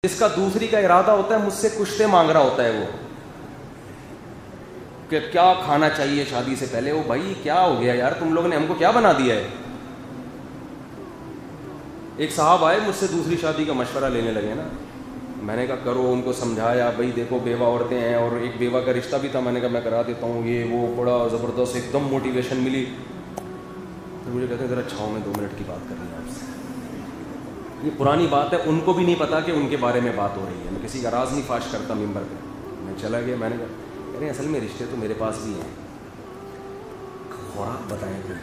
اس کا دوسری کا ارادہ ہوتا ہے مجھ سے کشتے مانگ رہا ہوتا ہے وہ کہ کیا کھانا چاہیے شادی سے پہلے. وہ بھائی کیا ہو گیا یار, تم لوگوں نے ہم کو کیا بنا دیا ہے. ایک صاحب آئے مجھ سے دوسری شادی کا مشورہ لینے لگے نا. میں نے کہا کرو, ان کو سمجھایا بھائی دیکھو بیوہ عورتیں ہیں, اور ایک بیوہ کا رشتہ بھی تھا. میں نے کہا میں کرا دیتا ہوں, یہ وہ بڑا زبردست ایک دم موٹیویشن ملی. پھر مجھے کہتے ہیں ذرا چھاؤں میں 2 منٹ کی بات کرنی ہے آپ سے. یہ پرانی بات ہے, ان کو بھی نہیں پتا کہ ان کے بارے میں بات ہو رہی ہے. میں کسی کا راز نہیں فاش کرتا ممبر پہ. میں چلا گیا, میں نے کہا کہہ رہے اصل میں رشتے تو میرے پاس بھی ہیں, خوراک بتائیں کوئی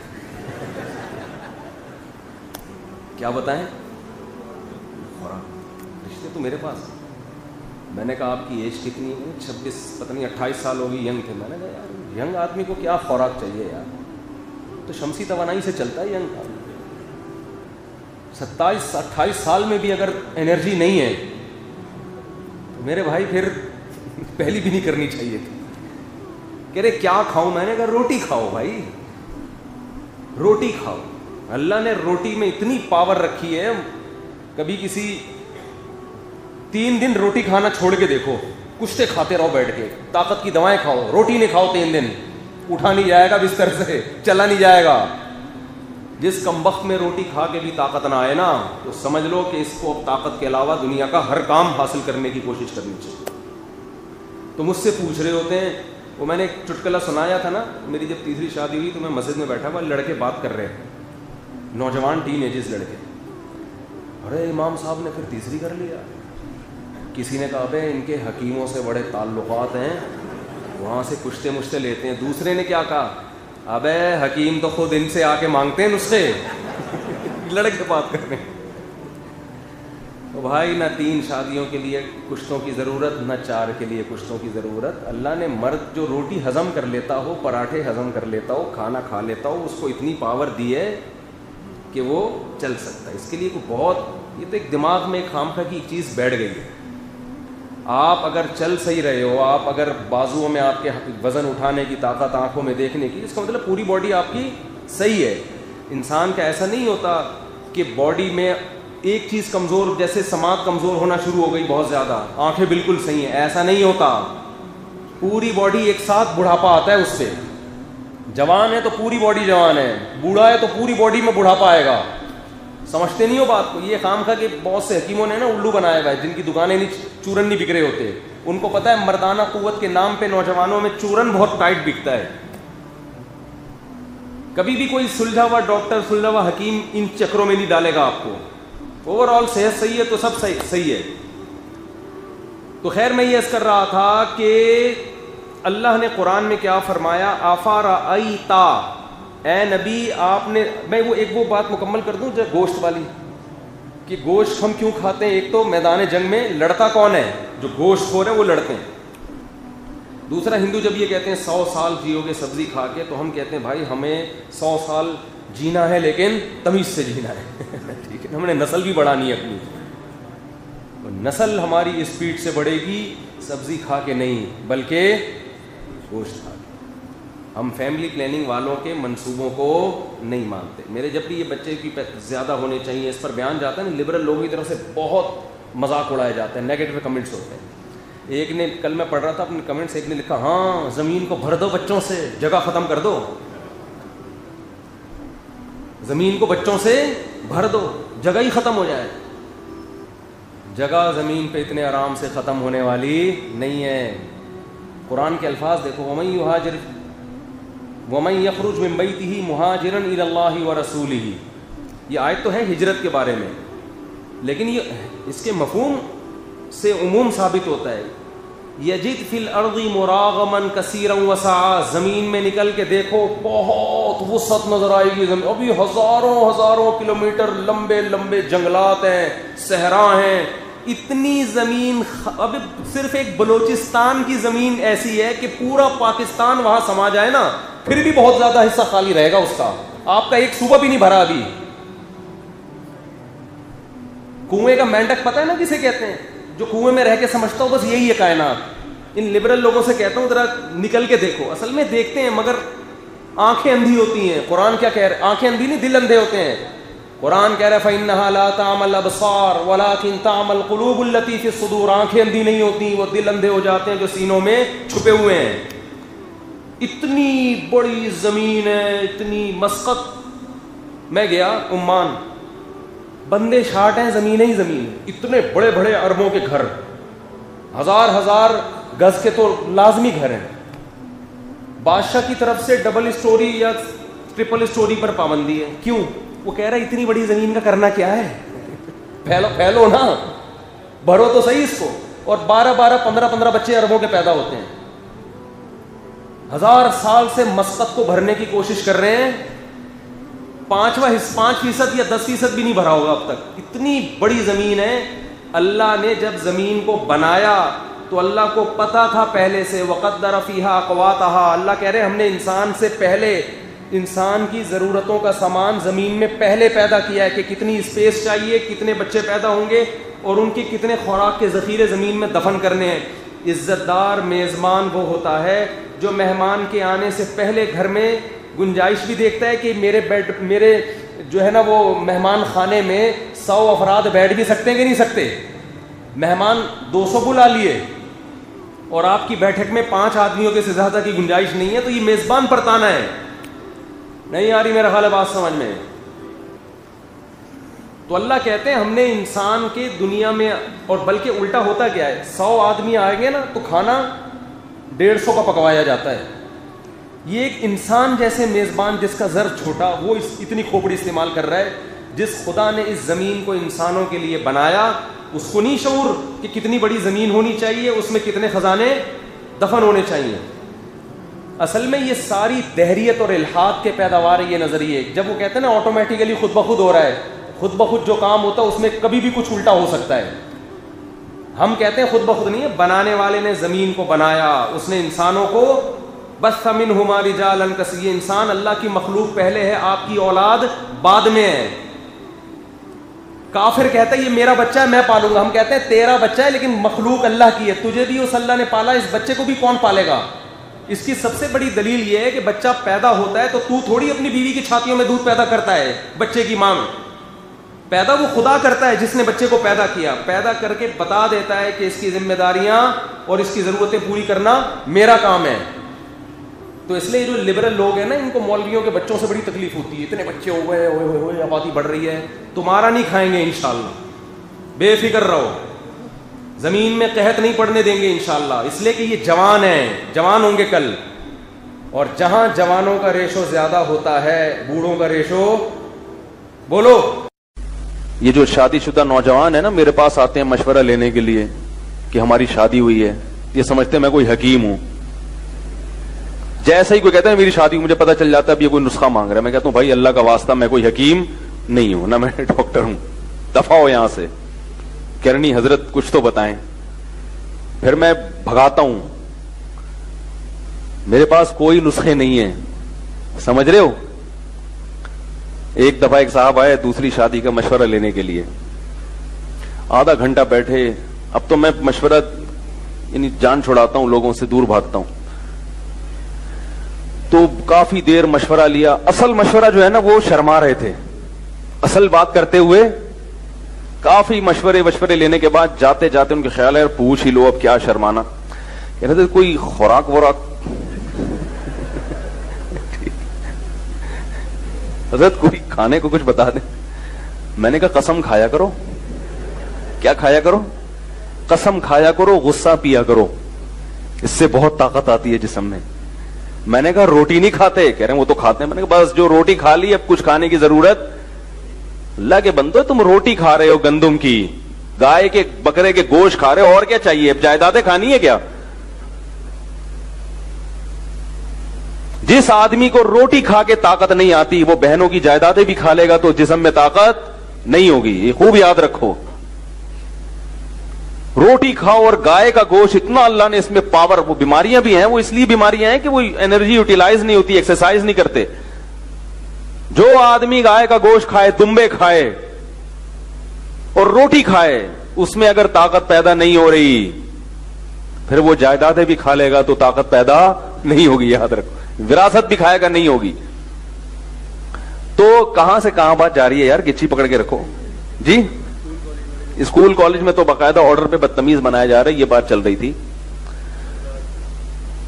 کیا بتائیں, خوراک, رشتے تو میرے پاس. میں نے کہا آپ کی ایج کتنی ہے؟ 26 پتہ نہیں 28 سال ہوگی, ینگ تھے. میں نے کہا یار ینگ آدمی کو کیا خوراک چاہیے یار, تو شمسی توانائی سے چلتا ہے ینگ آدمی. 27-28 سال میں بھی اگر انرجی نہیں ہے تو میرے بھائی پھر پہلی بھی نہیں کرنی چاہیے تھی. کہہ رہے کیا کھاؤں؟ میں نے کہا روٹی کھاؤ بھائی, روٹی کھاؤ. اللہ نے روٹی میں اتنی پاور رکھی ہے, کبھی کسی 3 دن روٹی کھانا چھوڑ کے دیکھو, کشتے کھاتے رہو بیٹھ کے, طاقت کی دوائیں کھاؤ, روٹی نہیں کھاؤ 3 دن, اٹھا نہیں جائے گا بستر سے, چلا نہیں جائے گا. جس کم وقت میں روٹی کھا کے بھی طاقت نہ آئے نا, تو سمجھ لو کہ اس کو اب طاقت کے علاوہ دنیا کا ہر کام حاصل کرنے کی کوشش کرنی چاہیے. تو مجھ سے پوچھ رہے ہوتے ہیں, وہ میں نے ایک چٹکلا سنایا تھا نا, میری جب تیسری شادی ہوئی تو میں مسجد میں بیٹھا ہوا, لڑکے بات کر رہے ہیں, نوجوان ٹین ایجز لڑکے. ارے امام صاحب نے پھر تیسری کر لیا. کسی نے کہا بھائی ان کے حکیموں سے بڑے تعلقات ہیں, وہاں سے کشتے مشتے لیتے ہیں. دوسرے نے کیا کہا, ابے حکیم تو خود ان سے آ کے مانگتے ہیں نسخے. لڑکے بات کر رہے ہیں. تو بھائی نہ 3 شادیوں کے لیے کشتوں کی ضرورت, نہ 4 کے لیے کشتوں کی ضرورت. اللہ نے مرد جو روٹی ہضم کر لیتا ہو, پراٹھے ہضم کر لیتا ہو, کھانا کھا لیتا ہو, اس کو اتنی پاور دی ہے کہ وہ چل سکتا ہے. اس کے لیے کوئی بہت, یہ تو ایک دماغ میں ایک خامخواہ کی ایک چیز بیٹھ گئی ہے. آپ اگر چل صحیح رہے ہو, آپ اگر بازوؤں میں آپ کے وزن اٹھانے کی طاقت, آنکھوں میں دیکھنے کی, اس کا مطلب پوری باڈی آپ کی صحیح ہے. انسان کا ایسا نہیں ہوتا کہ باڈی میں ایک چیز کمزور, جیسے سماعت کمزور ہونا شروع ہو گئی بہت زیادہ, آنکھیں بالکل صحیح ہیں, ایسا نہیں ہوتا. پوری باڈی ایک ساتھ بڑھاپا آتا ہے اس پہ. جوان ہے تو پوری باڈی جوان ہے, بوڑھا ہے تو پوری باڈی میں بڑھاپا آئے گا. سمجھتے نہیں ہو بات کو. یہ خام کہ بہت سے حکیموں نے نا الو بنایا ہوا ہے, جن کی دکانیں نہیں, چورن نہیں بک رہے ہوتے. ان کو پتہ ہے مردانہ قوت کے نام پہ نوجوانوں میں چورن بہت ٹائٹ بکتا ہے. کبھی بھی کوئی سلجھا ہوا ڈاکٹر, سلجھا ہوا حکیم ان چکروں میں نہیں ڈالے گا آپ کو. اوور آل صحت صحیح ہے تو سب صحیح ہے. تو خیر میں یہ عرض کر رہا تھا کہ اللہ نے قرآن میں کیا فرمایا, افارأیتا, اے نبی آپ نے, میں وہ بات مکمل کر دوں جو گوشت والی, کہ گوشت ہم کیوں کھاتے ہیں. ایک تو میدان جنگ میں لڑتا کون ہے, جو گوشت خور ہے وہ لڑتے ہیں. دوسرا, ہندو جب یہ کہتے ہیں 100 سال جیو گے سبزی کھا کے, تو ہم کہتے ہیں بھائی ہمیں 100 سال جینا ہے لیکن تمیز سے جینا ہے. ٹھیک ہے, ہم نے نسل بھی بڑھانی ہے اپنی. نسل ہماری اسپیڈ سے بڑھے گی سبزی کھا کے نہیں, بلکہ گوشت کھا کے. ہم فیملی پلاننگ والوں کے منصوبوں کو نہیں مانتے. میرے جب بھی یہ بچے کی زیادہ ہونے چاہیے اس پر بیان جاتا ہے نا, لبرل لوگوں کی طرف سے بہت مذاق اڑایا جاتا ہے, نیگیٹو کمنٹس ہوتے ہیں. ایک نے, کل میں پڑھ رہا تھا اپنے کمنٹس, ایک نے لکھا ہاں زمین کو بھر دو بچوں سے, جگہ ختم کر دو. زمین کو بچوں سے بھر دو, جگہ ہی ختم ہو جائے. جگہ زمین پہ اتنے آرام سے ختم ہونے والی نہیں ہے. قرآن کے الفاظ دیکھو, وَمَن يَخْرُجْ مِن بَيْتِهِ مُهَاجِرًا إِلَى اللَّهِ وَرَسُولِهِ. یہ آیت تو ہے ہجرت کے بارے میں, لیکن یہ اس کے مفہوم سے عموم ثابت ہوتا ہے. یجد فی الارض مراغما کثیرا وسعا, زمین میں نکل کے دیکھو بہت وسعت نظر آئے گی. زمین ابھی ہزاروں کلومیٹر لمبے لمبے جنگلات ہیں, صحرا ہیں, اتنی زمین. اب صرف ایک بلوچستان کی زمین ایسی ہے کہ پورا پاکستان وہاں سما جائے نا, پھر بھی بہت زیادہ حصہ خالی رہے گا اس کا. آپ کا ایک صوبہ بھی نہیں بھرا ابھی. کنویں کا مینڈک پتہ ہے نا کسے کہتے ہیں, جو کنویں میں رہ کے سمجھتا ہو بس یہی ہے کائنات. ان لبرل لوگوں سے کہتا ہوں ذرا نکل کے دیکھو. اصل میں دیکھتے ہیں مگر آنکھیں اندھی ہوتی ہیں. قرآن کیا کہہ رہے, آنکھیں اندھی نہیں, دل اندھے ہوتے ہیں. قرآن کہہ رہا ہے فَإِنَّهَا لَا تَعْمَى الْأَبْصَارُ وَلَكِنْ تَعْمَى الْقُلُوبُ الَّتِي فِي الصُّدُورِ. آنکھیں اندھی نہیں ہوتی, وہ دل اندھے ہو جاتے ہیں جو سینوں میں چھپے ہوئے ہیں. اتنی بڑی زمین ہے, اتنی مسقط. میں گیا عمان, بندے شاٹ ہیں, زمینیں ہی زمین, اتنے بڑے بڑے اربوں کے گھر, ہزار گز کے تو لازمی گھر ہیں. بادشاہ کی طرف سے ڈبل اسٹوری یا ٹرپل اسٹوری پر پابندی ہے. کیوں؟ وہ کہہ رہا ہے اتنی بڑی زمین کا کرنا کیا ہے, پھیلو نا, بھرو تو صحیح اس کو. اور 15 بچے اربوں کے پیدا ہوتے ہیں. 1000 سال سے مسقط کو بھرنے کی کوشش کر رہے ہیں, 5% یا 10% بھی نہیں بھرا ہوگا اب تک. اتنی بڑی زمین ہے. اللہ نے جب زمین کو بنایا تو اللہ کو پتا تھا پہلے سے, وقدر فیہا اقواتہا. اللہ کہہ رہے ہم نے انسان سے پہلے انسان کی ضرورتوں کا سامان زمین میں پہلے پیدا کیا ہے کہ کتنی اسپیس چاہیے, کتنے بچے پیدا ہوں گے, اور ان کی کتنے خوراک کے ذخیرے زمین میں دفن کرنے ہیں. عزت دار میزبان وہ ہوتا ہے جو مہمان کے آنے سے پہلے گھر میں گنجائش بھی دیکھتا ہے کہ میرے جو ہے نا وہ مہمان خانے میں 100 افراد بیٹھ بھی سکتے ہیں کہ نہیں سکتے. مہمان 200 بلا لیے اور آپ کی بیٹھک میں 5 آدمیوں کے سے زیادہ کی گنجائش نہیں ہے, تو یہ میزبان پر تانا ہے. نہیں آ رہی میرا خیال ہے بات سمجھ میں. تو اللہ کہتے ہیں ہم نے انسان کے دنیا میں, اور بلکہ الٹا ہوتا کیا ہے, 100 آدمی آئیں گے نا تو کھانا 150 کا پکوایا جاتا ہے. یہ ایک انسان جیسے میزبان جس کا ذر چھوٹا, وہ اتنی کھوپڑی استعمال کر رہا ہے. جس خدا نے اس زمین کو انسانوں کے لیے بنایا, اس کو نہیں شعور کہ کتنی بڑی زمین ہونی چاہیے, اس میں کتنے خزانے دفن ہونے چاہیے. اصل میں یہ ساری دہریت اور الحاد کے پیداوار ہے یہ نظریے. جب وہ کہتے ہیں نا آٹومیٹیکلی خود بخود ہو رہا ہے, خود بخود جو کام ہوتا ہے اس میں کبھی بھی کچھ الٹا ہو سکتا ہے. ہم کہتے ہیں خود بخود نہیں ہے, بنانے والے نے زمین کو بنایا, اس نے انسانوں کو بث منہما رجالا کثیرا. انسان اللہ کی مخلوق پہلے ہے, آپ کی اولاد بعد میں ہے. کافر کہتا ہے یہ میرا بچہ ہے میں پالوں گا. ہم کہتے ہیں تیرا بچہ ہے لیکن مخلوق اللہ کی ہے, تجھے بھی اس اللہ نے پالا, اس بچے کو بھی کون پالے گا. اس کی سب سے بڑی دلیل یہ ہے کہ بچہ پیدا ہوتا ہے تو تھوڑی اپنی بیوی کی چھاتیوں میں دودھ پیدا کرتا ہے, بچے کی ماں پیدا وہ خدا کرتا ہے جس نے بچے کو پیدا کیا. پیدا کر کے بتا دیتا ہے کہ اس کی ذمہ داریاں اور اس کی ضرورتیں پوری کرنا میرا کام ہے. تو اس لیے جو لبرل لوگ ہیں نا, ان کو مولویوں کے بچوں سے بڑی تکلیف ہوتی ہے. اتنے بچے ہو گئے, ہوئے آبادی بڑھ رہی ہے, تمہارا نہیں کھائیں گے انشاءاللہ, بے فکر رہو, زمین میں قحط نہیں پڑنے دیں گے انشاءاللہ. اس لیے کہ یہ جوان ہیں, جوان ہوں گے کل. اور جہاں جوانوں کا ریشو زیادہ ہوتا ہے, بوڑھوں کا ریشو, بولو. یہ جو شادی شدہ نوجوان ہے نا, میرے پاس آتے ہیں مشورہ لینے کے لیے کہ ہماری شادی ہوئی ہے, یہ سمجھتے ہیں میں کوئی حکیم ہوں. جیسے ہی کوئی کہتا ہے میری شادی, مجھے پتا چل جاتا ہے اب یہ کوئی نسخہ مانگ رہا ہے. میں کہتا ہوں بھائی اللہ کا واسطہ میں کوئی حکیم نہیں ہوں, نہ میں ڈاکٹر ہوں, دفع ہو یہاں سے. کرنی حضرت کچھ تو بتائیں. پھر میں بھگاتا ہوں, میرے پاس کوئی نسخے نہیں ہیں, سمجھ رہے ہو. ایک دفعہ ایک صاحب آئے دوسری شادی کا مشورہ لینے کے لیے, آدھا گھنٹہ بیٹھے. اب تو میں مشورہ یعنی جان چھڑاتا ہوں, لوگوں سے دور بھاگتا ہوں. تو کافی دیر مشورہ لیا. اصل مشورہ جو ہے نا وہ شرما رہے تھے, اصل بات کرتے ہوئے کافی مشورے لینے کے بعد جاتے جاتے ان کے خیال ہے پوچھ ہی لو, اب کیا شرمانا. کہہ رہے تھے کوئی خوراک وراک حضرت کوئی کھانے کو کچھ بتا دیں. میں نے کہا قسم کھایا کرو. کیا کھایا کرو؟ قسم کھایا کرو, غصہ پیا کرو, اس سے بہت طاقت آتی ہے جسم میں. میں نے کہا روٹی نہیں کھاتے. کہہ رہے ہیں وہ تو کھاتے ہیں. میں نے کہا بس جو روٹی کھا لی اب کچھ کھانے کی ضرورت. اللہ کے بندو تم روٹی کھا رہے ہو گندم کی, گائے کے بکرے کے گوشت کھا رہے ہو, اور کیا چاہیے؟ اب جائیدادیں کھانی ہے کیا؟ جس آدمی کو روٹی کھا کے طاقت نہیں آتی وہ بہنوں کی جائیدادیں بھی کھا لے گا تو جسم میں طاقت نہیں ہوگی. یہ خوب یاد رکھو. روٹی کھاؤ اور گائے کا گوشت, اتنا اللہ نے اس میں پاور. وہ بیماریاں بھی ہیں, وہ اس لیے بیماریاں ہیں کہ وہ انرجی یوٹیلائز نہیں ہوتی, ایکسرسائز نہیں کرتے. جو آدمی گائے کا گوشت کھائے, دمبے کھائے اور روٹی کھائے, اس میں اگر طاقت پیدا نہیں ہو رہی پھر وہ جائیدادیں بھی کھا لے گا تو طاقت پیدا نہیں ہوگی. یاد رکھو, وراثت بھی کھائے گا نہیں ہوگی. تو کہاں سے کہاں بات جا رہی ہے یار, گچی پکڑ کے رکھو جی. اسکول کالج میں تو باقاعدہ آرڈر پہ بدتمیز بنایا جا رہا ہے, یہ بات چل رہی تھی.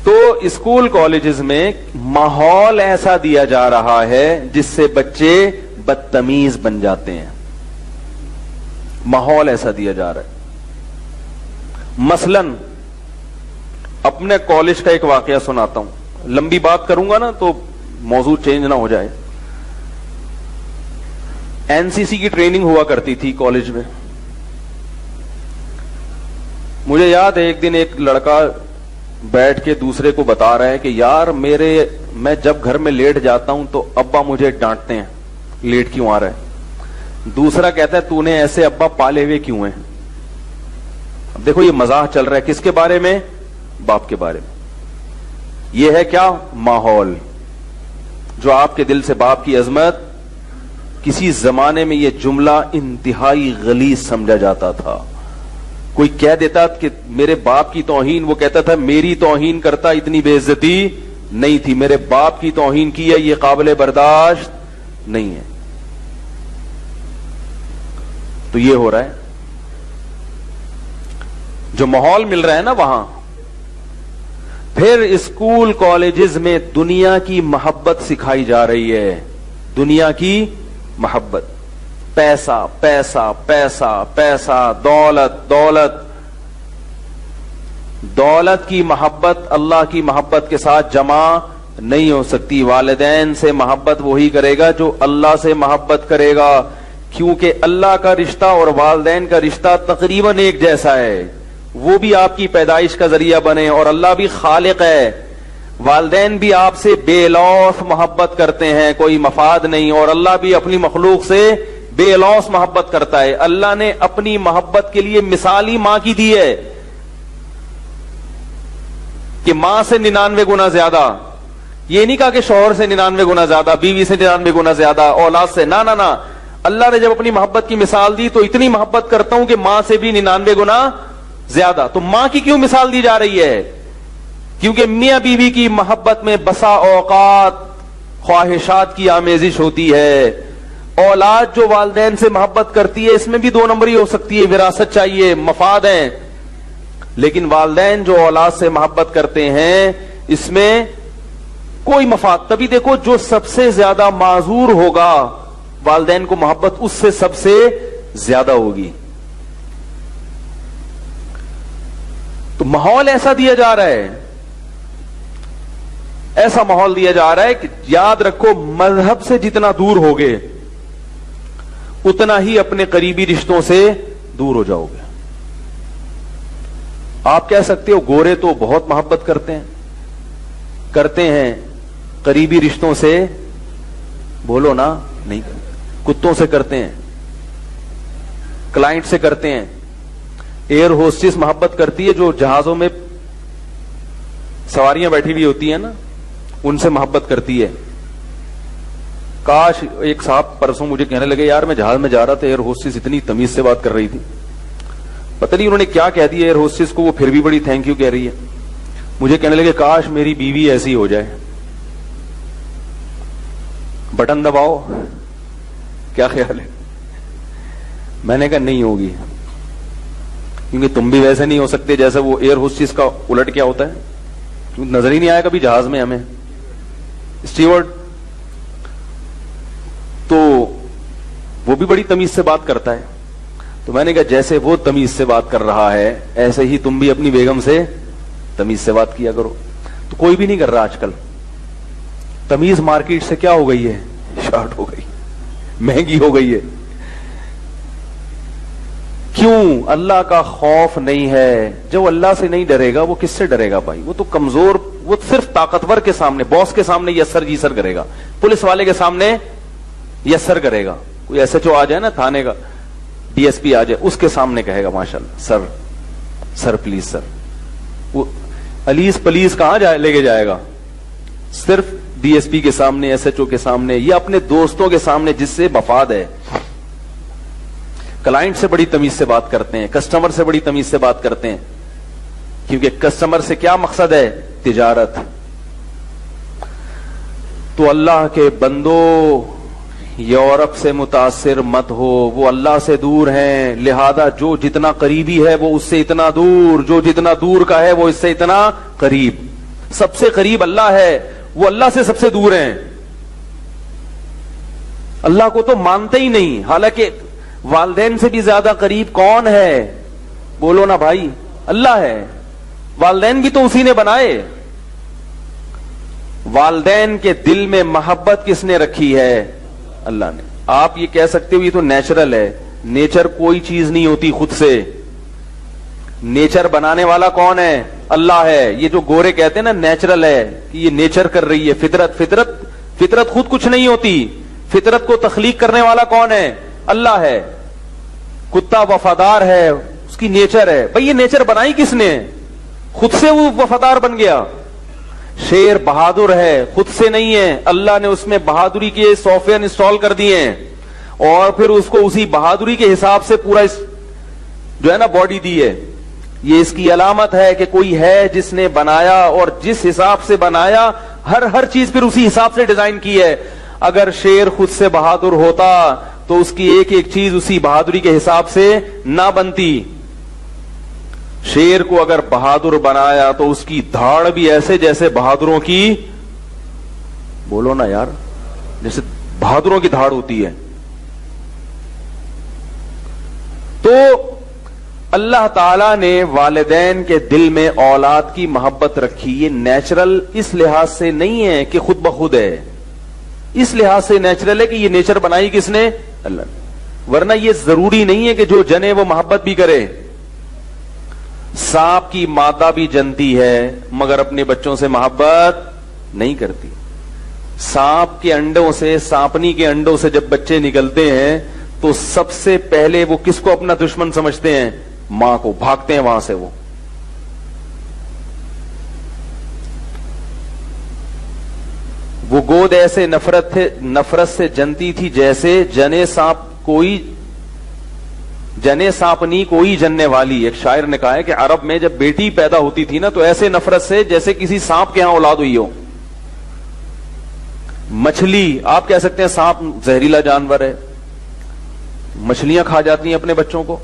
تو اسکول کالجز میں ماحول ایسا دیا جا رہا ہے جس سے بچے بدتمیز بن جاتے ہیں. ماحول ایسا دیا جا رہا ہے. مثلاً اپنے کالج کا ایک واقعہ سناتا ہوں, لمبی بات کروں گا نا تو موضوع چینج نہ ہو جائے. این سی سی کی ٹریننگ ہوا کرتی تھی کالج میں. مجھے یاد ہے ایک دن ایک لڑکا بیٹھ کے دوسرے کو بتا رہا ہے کہ یار میں جب گھر میں لیٹ جاتا ہوں تو ابا مجھے ڈانٹتے ہیں, لیٹ کیوں آ رہا ہے. دوسرا کہتا ہے تو نے ایسے ابا پالے ہوئے کیوں ہیں. اب دیکھو یہ مزاح چل رہا ہے کس کے بارے میں, باپ کے بارے میں. یہ ہے کیا, ماحول. جو آپ کے دل سے باپ کی عظمت, کسی زمانے میں یہ جملہ انتہائی غلیظ سمجھا جاتا تھا. کوئی کہہ دیتا کہ میرے باپ کی توہین, وہ کہتا تھا میری توہین کرتا اتنی بے عزتی نہیں تھی, میرے باپ کی توہین کی ہے, یہ قابل برداشت نہیں ہے. تو یہ ہو رہا ہے, جو ماحول مل رہا ہے نا وہاں. پھر اسکول کالجز میں دنیا کی محبت سکھائی جا رہی ہے. دنیا کی محبت, پیسہ پیسہ پیسہ پیسہ, دولت دولت. دولت کی محبت اللہ کی محبت کے ساتھ جمع نہیں ہو سکتی. والدین سے محبت وہی کرے گا جو اللہ سے محبت کرے گا, کیونکہ اللہ کا رشتہ اور والدین کا رشتہ تقریباً ایک جیسا ہے. وہ بھی آپ کی پیدائش کا ذریعہ بنے اور اللہ بھی خالق ہے. والدین بھی آپ سے بے لوث محبت کرتے ہیں, کوئی مفاد نہیں, اور اللہ بھی اپنی مخلوق سے بے لوث محبت کرتا ہے. اللہ نے اپنی محبت کے لیے مثال ہی ماں کی دی ہے کہ ماں سے 99 گنا زیادہ. یہ نہیں کہا کہ شوہر سے 99 گنا زیادہ, بیوی سے 99 گنا زیادہ, اولاد سے, نہ نہ نہ. اللہ نے جب اپنی محبت کی مثال دی تو اتنی محبت کرتا ہوں کہ ماں سے بھی 99 گنا زیادہ. تو ماں کی کیوں مثال دی جا رہی ہے؟ کیونکہ میاں بیوی کی محبت میں بسا اوقات خواہشات کی آمیزش ہوتی ہے. اولاد جو والدین سے محبت کرتی ہے اس میں بھی 2 نمبری ہو سکتی ہے, وراثت چاہیے, مفاد ہیں. لیکن والدین جو اولاد سے محبت کرتے ہیں اس میں کوئی مفاد. تبھی دیکھو جو سب سے زیادہ معذور ہوگا والدین کو محبت اس سے سب سے زیادہ ہوگی. تو ماحول ایسا دیا جا رہا ہے, ایسا ماحول دیا جا رہا ہے کہ یاد رکھو مذہب سے جتنا دور ہوگے اتنا ہی اپنے قریبی رشتوں سے دور ہو جاؤ گے. آپ کہہ سکتے ہو گورے تو بہت محبت کرتے ہیں قریبی رشتوں سے, بولو نا, نہیں کرتے. کتوں سے کرتے ہیں, کلائنٹ سے کرتے ہیں. ایئر ہوسٹس محبت کرتی ہے جو جہازوں میں سواریاں بیٹھی ہوئی ہوتی ہیں نا, ان سے محبت کرتی ہے. کاش ایک صاحب پرسوں مجھے کہنے لگے یار میں جہاز میں جا رہا تھا, ایئر ہوسٹس اتنی تمیز سے بات کر رہی تھی, پتہ نہیں انہوں نے کیا کہہ دیا ایئر ہوسٹس کو, وہ پھر بھی بڑی تھینک یو کہہ رہی ہے. مجھے کہنے لگے کاش میری بیوی ایسی ہو جائے, بٹن دباؤ, کیا خیال ہے؟ میں نے کہا نہیں ہوگی, کیونکہ تم بھی ویسے نہیں ہو سکتے جیسے وہ ایئر ہوسٹس کا الٹ کیا ہوتا ہے, نظر ہی نہیں آیا کبھی جہاز میں ہمیں اسٹیورڈ. تو وہ بھی بڑی تمیز سے بات کرتا ہے. تو میں نے کہا جیسے وہ تمیز سے بات کر رہا ہے ایسے ہی تم بھی اپنی بیگم سے تمیز سے بات کیا کرو. تو کوئی بھی نہیں کر رہا آج کل. تمیز مارکیٹ سے کیا ہو گئی ہے, شارٹ ہو گئی, مہنگی ہو گئی ہے. کیوں؟ اللہ کا خوف نہیں ہے. جو اللہ سے نہیں ڈرے گا وہ کس سے ڈرے گا بھائی؟ وہ تو کمزور, وہ صرف طاقتور کے سامنے, باس کے سامنے یسر جی سر کرے گا, پولیس والے کے سامنے یسر کرے گا. کوئی ایس ایچ او آ جائے نا تھانے کا, ڈی ایس پی آ جائے, اس کے سامنے کہے گا ماشاءاللہ سر, سر پلیز سر. وہ الیس پلیز کہاں لے کے جائے گا؟ صرف ڈی ایس پی کے سامنے, ایس ایچ او کے سامنے, یا اپنے دوستوں کے سامنے جس سے مفاد ہے. کلائنٹ سے بڑی تمیز سے بات کرتے ہیں, کسٹمر سے بڑی تمیز سے بات کرتے ہیں, کیونکہ کسٹمر سے کیا مقصد ہے؟ تجارت. تو اللہ کے بندو یورپ سے متاثر مت ہو، وہ اللہ سے دور ہیں، لہذا جو جتنا قریبی ہے وہ اس سے اتنا دور، جو جتنا دور کا ہے وہ اس سے اتنا قریب. سب سے قریب اللہ ہے، وہ اللہ سے سب سے دور ہیں. اللہ کو تو مانتے ہی نہیں، حالانکہ والدین سے بھی زیادہ قریب کون ہے؟ بولو نا بھائی، اللہ ہے. والدین بھی تو اسی نے بنائے. والدین کے دل میں محبت کس نے رکھی ہے؟ اللہ نے. آپ یہ کہہ سکتے ہو یہ تو نیچرل ہے. نیچر کوئی چیز نہیں ہوتی خود سے. نیچر بنانے والا کون ہے؟ اللہ ہے. یہ جو گورے کہتے ہیں نا نیچرل ہے، کہ یہ نیچر کر رہی ہے، فطرت خود کچھ نہیں ہوتی. فطرت کو تخلیق کرنے والا کون ہے؟ اللہ ہے. کتا وفادار ہے، اس کی نیچر ہے. بھئی یہ نیچر بنائی کس نے؟ خود سے وہ وفادار بن گیا. شیر بہادر ہے، خود سے نہیں ہے، اللہ نے اس میں بہادری کے سافٹ ویئر انسٹال کر دیے ہیں، اور پھر اس کو اسی بہادری کے حساب سے پورا جو ہے نا باڈی دی ہے. یہ اس کی علامت ہے کہ کوئی ہے جس نے بنایا، اور جس حساب سے بنایا ہر چیز پھر اسی حساب سے ڈیزائن کی ہے. اگر شیر خود سے بہادر ہوتا تو اس کی ایک ایک چیز اسی بہادری کے حساب سے نہ بنتی. شیر کو اگر بہادر بنایا تو اس کی دھاڑ بھی ایسے جیسے بہادروں کی، بولو نا یار، جیسے بہادروں کی دھاڑ ہوتی ہے. تو اللہ تعالی نے والدین کے دل میں اولاد کی محبت رکھی. یہ نیچرل اس لحاظ سے نہیں ہے کہ خود بخود ہے، اس لحاظ سے نیچرل ہے کہ یہ نیچر بنائی کس نے؟ اللہ نے. ورنہ یہ ضروری نہیں ہے کہ جو جنے وہ محبت بھی کرے. سانپ کی مادہ بھی جنتی ہے مگر اپنے بچوں سے محبت نہیں کرتی. سانپ کے انڈوں سے، سانپنی کے انڈوں سے جب بچے نکلتے ہیں تو سب سے پہلے وہ کس کو اپنا دشمن سمجھتے ہیں؟ ماں کو. بھاگتے ہیں وہاں سے. وہ گود ایسے نفرت سے جنتی تھی جیسے جنے سانپنی کوئی جننے والی. ایک شاعر نے کہا ہے کہ عرب میں جب بیٹی پیدا ہوتی تھی نا تو ایسے نفرت سے جیسے کسی سانپ کے ہاں اولاد ہوئی ہو. مچھلی، آپ کہہ سکتے ہیں سانپ زہریلا جانور ہے، مچھلیاں کھا جاتی ہیں اپنے بچوں کو،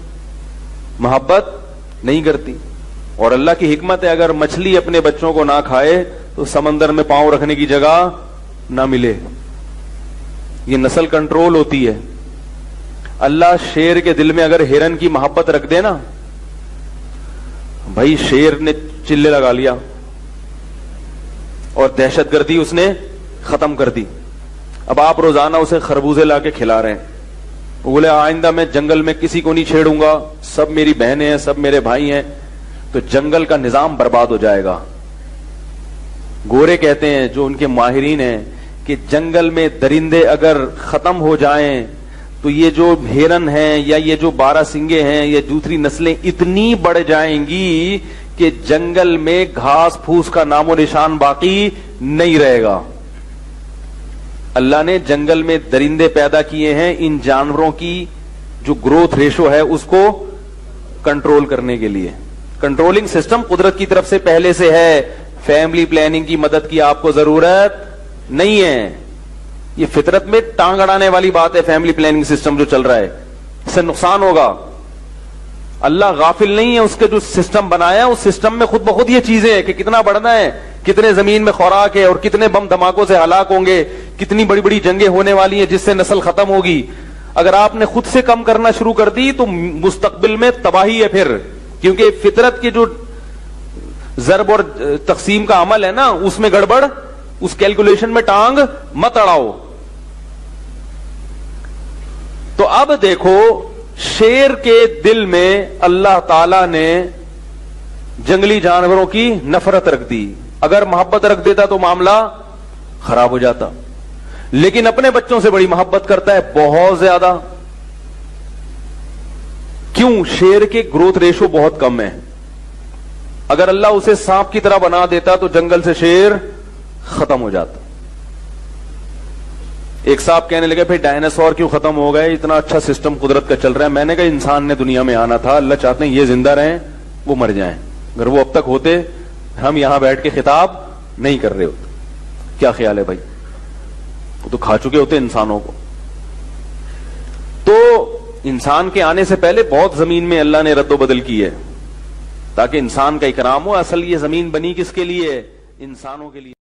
محبت نہیں کرتی. اور اللہ کی حکمت ہے اگر مچھلی اپنے بچوں کو نہ کھائے تو سمندر میں پاؤں رکھنے کی جگہ نہ ملے. یہ نسل کنٹرول ہوتی ہے. اللہ شیر کے دل میں اگر ہرن کی محبت رکھ دے نا، بھائی شیر نے چلے لگا لیا اور دہشت گردی اس نے ختم کر دی. اب آپ روزانہ اسے خربوزے لا کے کھلا رہے ہیں. وہ بولے آئندہ میں جنگل میں کسی کو نہیں چھیڑوں گا، سب میری بہنیں ہیں، سب میرے بھائی ہیں. تو جنگل کا نظام برباد ہو جائے گا. گورے کہتے ہیں جو ان کے ماہرین ہیں کہ جنگل میں درندے اگر ختم ہو جائیں تو یہ جو ہرن ہیں یا یہ جو 12 سنگے ہیں یا دوسری نسلیں اتنی بڑھ جائیں گی کہ جنگل میں گھاس پھوس کا نام و نشان باقی نہیں رہے گا. اللہ نے جنگل میں درندے پیدا کیے ہیں ان جانوروں کی جو گروتھ ریشو ہے اس کو کنٹرول کرنے کے لیے. کنٹرولنگ سسٹم قدرت کی طرف سے پہلے سے ہے. فیملی پلاننگ کی مدد کی آپ کو ضرورت نہیں ہے. یہ فطرت میں ٹانگ اڑانے والی بات ہے. فیملی پلاننگ سسٹم جو چل رہا ہے اس سے نقصان ہوگا. اللہ غافل نہیں ہے. اس کے جو سسٹم بنایا اس سسٹم میں خود بخود یہ چیزیں ہیں کہ کتنا بڑھنا ہے، کتنے زمین میں خوراک ہے اور کتنے بم دھماکوں سے ہلاک ہوں گے، کتنی بڑی بڑی جنگیں ہونے والی ہیں جس سے نسل ختم ہوگی. اگر آپ نے خود سے کم کرنا شروع کر دی تو مستقبل میں تباہی ہے پھر. کیونکہ فطرت کی جو ضرب اور تقسیم کا عمل ہے نا اس میں گڑبڑ، اس کیلکولیشن میں ٹانگ مت اڑاؤ. تو اب دیکھو شیر کے دل میں اللہ تعالی نے جنگلی جانوروں کی نفرت رکھ دی. اگر محبت رکھ دیتا تو معاملہ خراب ہو جاتا. لیکن اپنے بچوں سے بڑی محبت کرتا ہے، بہت زیادہ. کیوں؟ شیر کے گروتھ ریشو بہت کم ہے. اگر اللہ اسے سانپ کی طرح بنا دیتا تو جنگل سے شیر ختم ہو جاتا. ایک صاحب کہنے لگے پھر ڈائناسور کیوں ختم ہو گئے، اتنا اچھا سسٹم قدرت کا چل رہا ہے. میں نے کہا انسان نے دنیا میں آنا تھا، اللہ چاہتے ہیں یہ زندہ رہیں وہ مر جائیں. اگر وہ اب تک ہوتے ہم یہاں بیٹھ کے خطاب نہیں کر رہے ہوتے. کیا خیال ہے بھائی؟ وہ تو کھا چکے ہوتے انسانوں کو. انسان کے آنے سے پہلے بہت زمین میں اللہ نے رد و بدل کی ہے تاکہ انسان کا اکرام ہو. اصل یہ زمین بنی کس کے لیے؟ انسانوں کے لیے.